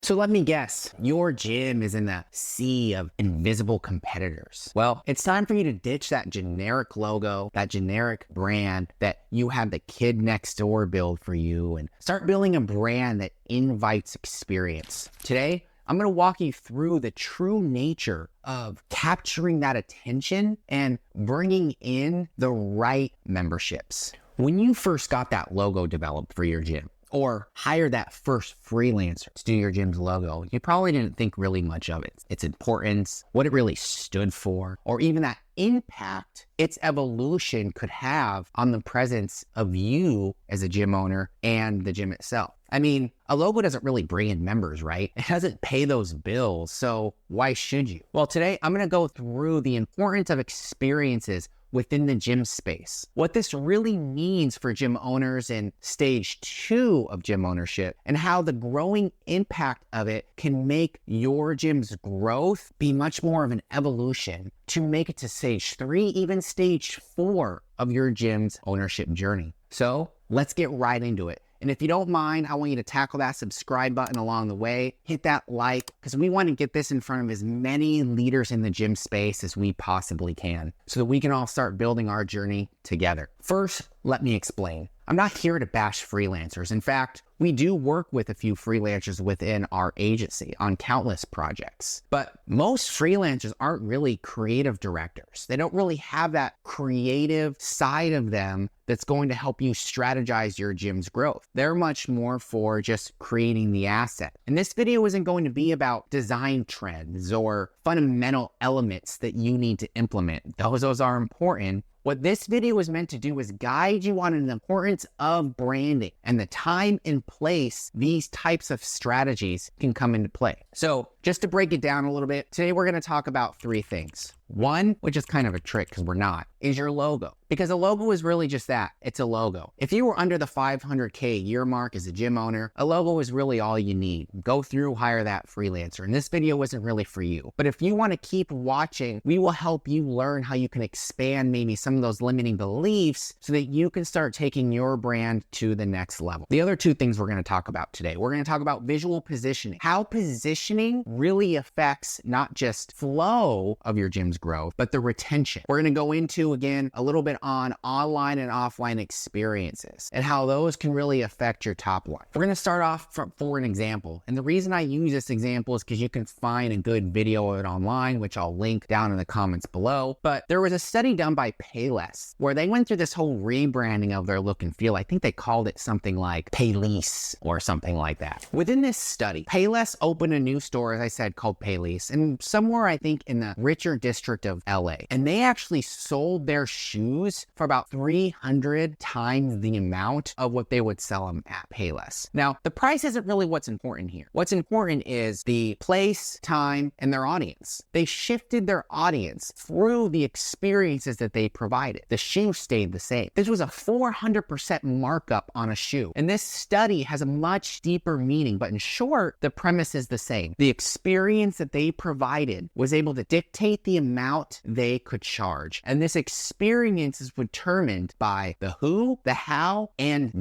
So let me guess, your gym is in a sea of invisible competitors. Well, it's time for you to ditch that generic logo, that generic brand that you have the kid next door build for you, and start building a brand that invites experience. Today, I'm going to walk you through the true nature of capturing that attention and bringing in the right memberships. When you first got that logo developed for your gym, or hire that first freelancer to do your gym's logo, you probably didn't think really much of it, its importance, what it really stood for, or even that impact its evolution could have on the presence of you as a gym owner and the gym itself. I mean, a logo doesn't really bring in members, right? It doesn't pay those bills, so why should you? Well, today I'm gonna go through the importance of experiences within the gym space, what this really means for gym owners in stage 2 of gym ownership, and how the growing impact of it can make your gym's growth be much more of an evolution to make it to stage 3, even stage 4 of your gym's ownership journey. So let's get right into it. And if you don't mind, I want you to tackle that subscribe button along the way, hit that like, because we want to get this in front of as many leaders in the gym space as we possibly can, so that we can all start building our journey together. First, let me explain. I'm not here to bash freelancers. In fact, we do work with a few freelancers within our agency on countless projects, but most freelancers aren't really creative directors. They don't really have that creative side of them that's going to help you strategize your gym's growth. They're much more for just creating the asset. And this video isn't going to be about design trends or fundamental elements that you need to implement. Those are important. What this video is meant to do is guide you on the importance of branding and the time and place these types of strategies can come into play. So just to break it down a little bit, today we're going to talk about 3 things. One, which is kind of a trick because we're not, is your logo. Because a logo is really just that. It's a logo. If you were under the 500K year mark as a gym owner, a logo is really all you need. Go through, hire that freelancer. And this video isn't really for you. But if you want to keep watching, we will help you learn how you can expand maybe some of those limiting beliefs so that you can start taking your brand to the next level. The other 2 things we're going to talk about today, we're going to talk about visual positioning, how positioning really affects not just flow of your gym's growth, but the retention. We're going to go into, again, a little bit on online and offline experiences and how those can really affect your top line. We're going to start off for an example. And the reason I use this example is because you can find a good video of it online, which I'll link down in the comments below. But there was a study done by Payless where they went through this whole rebranding of their look and feel. I think they called it something like Payless or something like that. Within this study, Payless opened a new store, as I said, called Payless, and somewhere I think in the richer district of LA. And they actually sold their shoes for about 300 times the amount of what they would sell them at Payless. Now, the price isn't really what's important here. What's important is the place, time, and their audience. They shifted their audience through the experiences that they provided. The shoe stayed the same. This was a 400% markup on a shoe. And this study has a much deeper meaning, but in short, the premise is the same. The experience that they provided was able to dictate the amount they could charge. And this experience is determined by the who, the how, and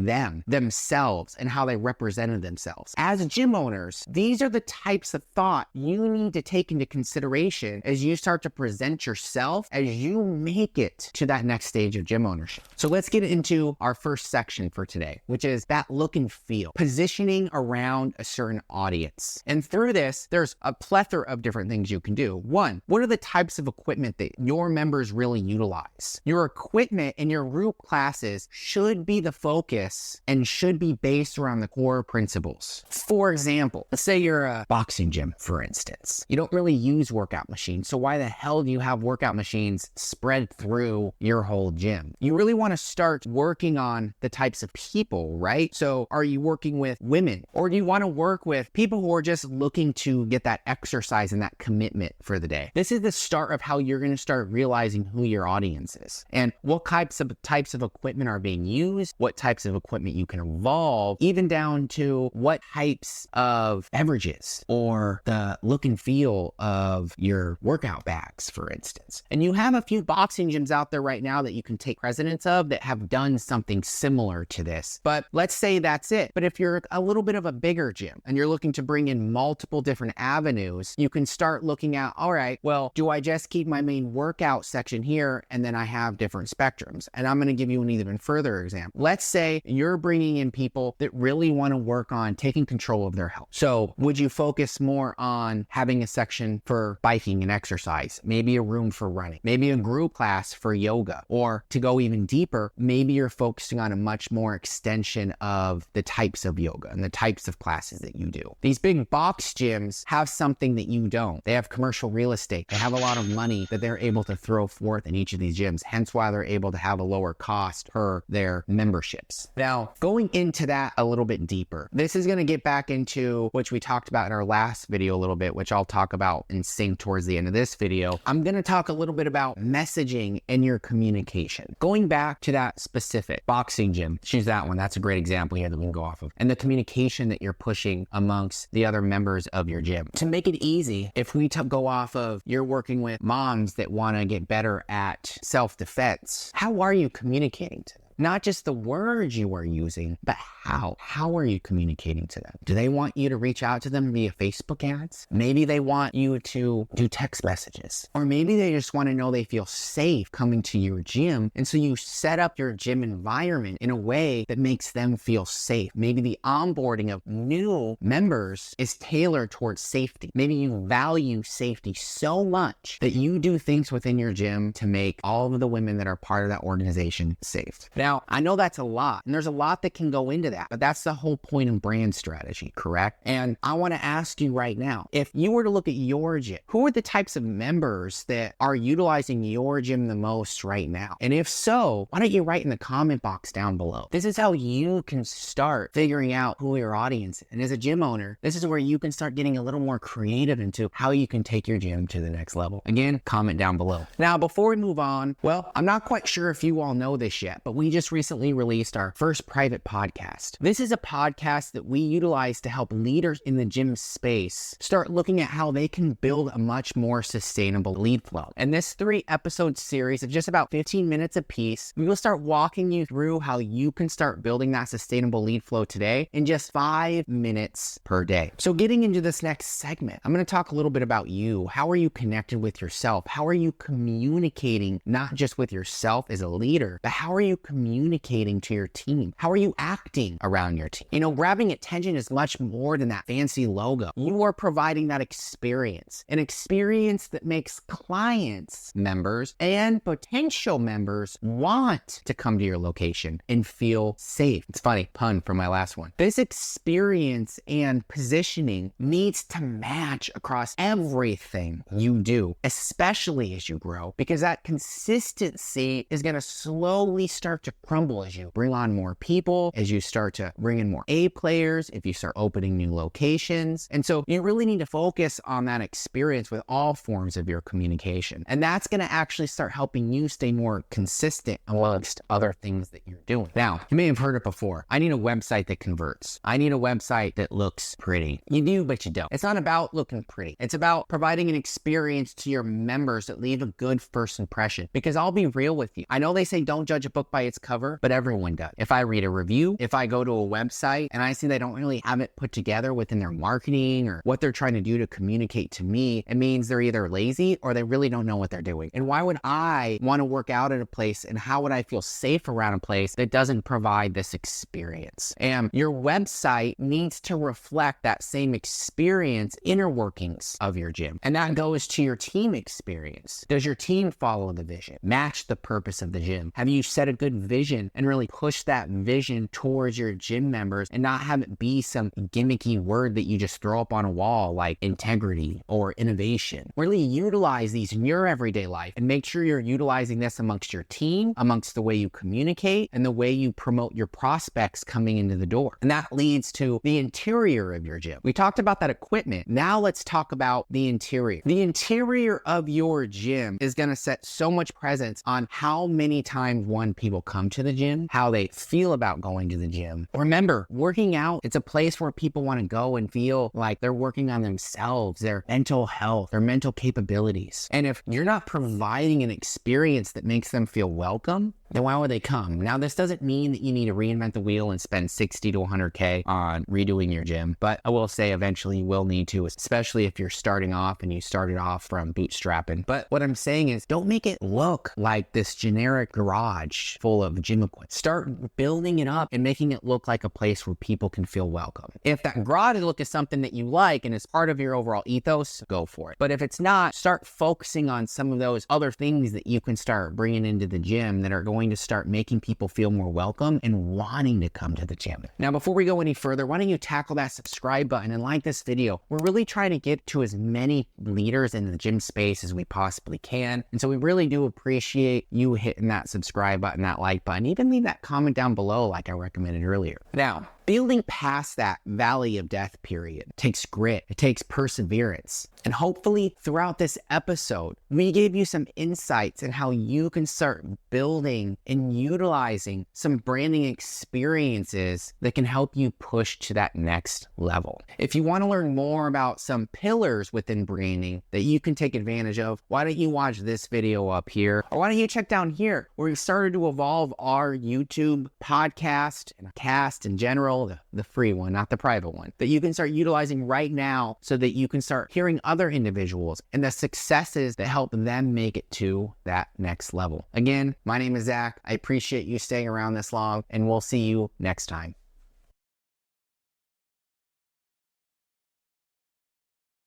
themselves, and how they represented themselves. As gym owners, these are the types of thought you need to take into consideration as you start to present yourself as you make it to that next stage of gym ownership. So let's get into our first section for today, which is that look and feel, positioning around a certain audience. And through this, there's a plethora of different things you can do. One, what are the types of equipment that your members really utilize? Your equipment in your group classes should be the focus and should be based around the core principles. For example, let's say you're a boxing gym, for instance. You don't really use workout machines, so why the hell do you have workout machines spread through your whole gym? You really want to start working on the types of people, right? So are you working with women, or do you want to work with people who are just looking to get that exercise and that commitment for the day. This is the start of how you're going to start realizing who your audience is and what types of equipment are being used, what types of equipment you can evolve, even down to what types of beverages or the look and feel of your workout bags, for instance. And you have a few boxing gyms out there right now that you can take precedence of that have done something similar to this. But let's say that's it. But if you're a little bit of a bigger gym and you're looking to bring in multiple different avenues, you can start looking at, all right, well, do I just keep my main workout section here and then I have different spectrums? And I'm going to give you an even further example. Let's say you're bringing in people that really want to work on taking control of their health. So would you focus more on having a section for biking and exercise, maybe a room for running, maybe a group class for yoga, or to go even deeper, maybe you're focusing on a much more extension of the types of yoga and the types of classes that you do. These big box gyms have something that you don't. They have commercial real estate. They have a lot of money that they're able to throw forth in each of these gyms, hence why they're able to have a lower cost per their memberships. Now, going into that a little bit deeper, this is going to get back into which we talked about in our last video a little bit, which I'll talk about in sync towards the end of this video. I'm going to talk a little bit about messaging and your communication. Going back to that specific boxing gym, choose that one. That's a great example here that we can go off of. And the communication that you're pushing amongst the other members of your gym. To make it easy, if we go off of you're working with moms that want to get better at self-defense, how are you communicating to them? Not just the words you are using, but how. How are you communicating to them? Do they want you to reach out to them via Facebook ads? Maybe they want you to do text messages. Or maybe they just want to know they feel safe coming to your gym. And so you set up your gym environment in a way that makes them feel safe. Maybe the onboarding of new members is tailored towards safety. Maybe you value safety so much that you do things within your gym to make all of the women that are part of that organization safe. Now, I know that's a lot, and there's a lot that can go into that, but that's the whole point of brand strategy, correct? And I want to ask you right now, if you were to look at your gym, who are the types of members that are utilizing your gym the most right now? And if so, why don't you write in the comment box down below? This is how you can start figuring out who your audience is. And as a gym owner, this is where you can start getting a little more creative into how you can take your gym to the next level. Again, comment down below. Now, before we move on, well, I'm not quite sure if you all know this yet, but we just recently released our first private podcast. This is a podcast that we utilize to help leaders in the gym space start looking at how they can build a much more sustainable lead flow. And this 3-episode series of just about 15 minutes a piece, we will start walking you through how you can start building that sustainable lead flow today in just 5 minutes per day. So getting into this next segment, I'm going to talk a little bit about you. How are you connected with yourself? How are you communicating not just with yourself as a leader, but how are you communicating to your team? How are you acting around your team? You know, grabbing attention is much more than that fancy logo. You are providing that experience, an experience that makes clients, members, and potential members want to come to your location and feel safe. It's funny, pun from my last one. This experience and positioning needs to match across everything you do, especially as you grow, because that consistency is going to slowly start to crumble as you bring on more people, as you start to bring in more A players, if you start opening new locations. And so you really need to focus on that experience with all forms of your communication. And that's going to actually start helping you stay more consistent amongst other things that you're doing. Now, you may have heard it before. I need a website that converts. I need a website that looks pretty. You do, but you don't. It's not about looking pretty. It's about providing an experience to your members that leave a good first impression. Because I'll be real with you. I know they say don't judge a book by its cover, but everyone does. If I read a review, if I go to a website and I see they don't really have it put together within their marketing or what they're trying to do to communicate to me, it means they're either lazy or they really don't know what they're doing. And why would I want to work out at a place, and how would I feel safe around a place that doesn't provide this experience? And your website needs to reflect that same experience, inner workings of your gym. And that goes to your team experience. Does your team follow the vision? Match the purpose of the gym? Have you set a good vision and really push that vision towards your gym members and not have it be some gimmicky word that you just throw up on a wall like integrity or innovation. Really utilize these in your everyday life and make sure you're utilizing this amongst your team, amongst the way you communicate and the way you promote your prospects coming into the door. And that leads to the interior of your gym. We talked about that equipment. Now let's talk about the interior. The interior of your gym is going to set so much presence on how many times people come to the gym, how they feel about going to the gym. Remember, working out, it's a place where people want to go and feel like they're working on themselves, their mental health, their mental capabilities. And if you're not providing an experience that makes them feel welcome, then why would they come? Now, this doesn't mean that you need to reinvent the wheel and spend 60 to 100K on redoing your gym, but I will say eventually you will need to, especially if you're starting off and you started off from bootstrapping. But what I'm saying is don't make it look like this generic garage full of gym equipment. Start building it up and making it look like a place where people can feel welcome. If that garage look is something that you like and is part of your overall ethos, go for it. But if it's not, start focusing on some of those other things that you can start bringing into the gym that are going to start making people feel more welcome and wanting to come to the gym. Now, before we go any further, why don't you tackle that subscribe button and like this video? We're really trying to get to as many leaders in the gym space as we possibly can. And so we really do appreciate you hitting that subscribe button, that like button, even leave that comment down below like I recommended earlier. Now, building past that valley of death period takes grit, it takes perseverance. And hopefully throughout this episode, we gave you some insights in how you can start building and utilizing some branding experiences that can help you push to that next level. If you want to learn more about some pillars within branding that you can take advantage of, why don't you watch this video up here? Or why don't you check down here where we've started to evolve our YouTube podcast and cast in general, the free one, not the private one, that you can start utilizing right now so that you can start hearing other individuals and the successes that help them make it to that next level. Again, my name is Zach. I appreciate you staying around this long, and we'll see you next time.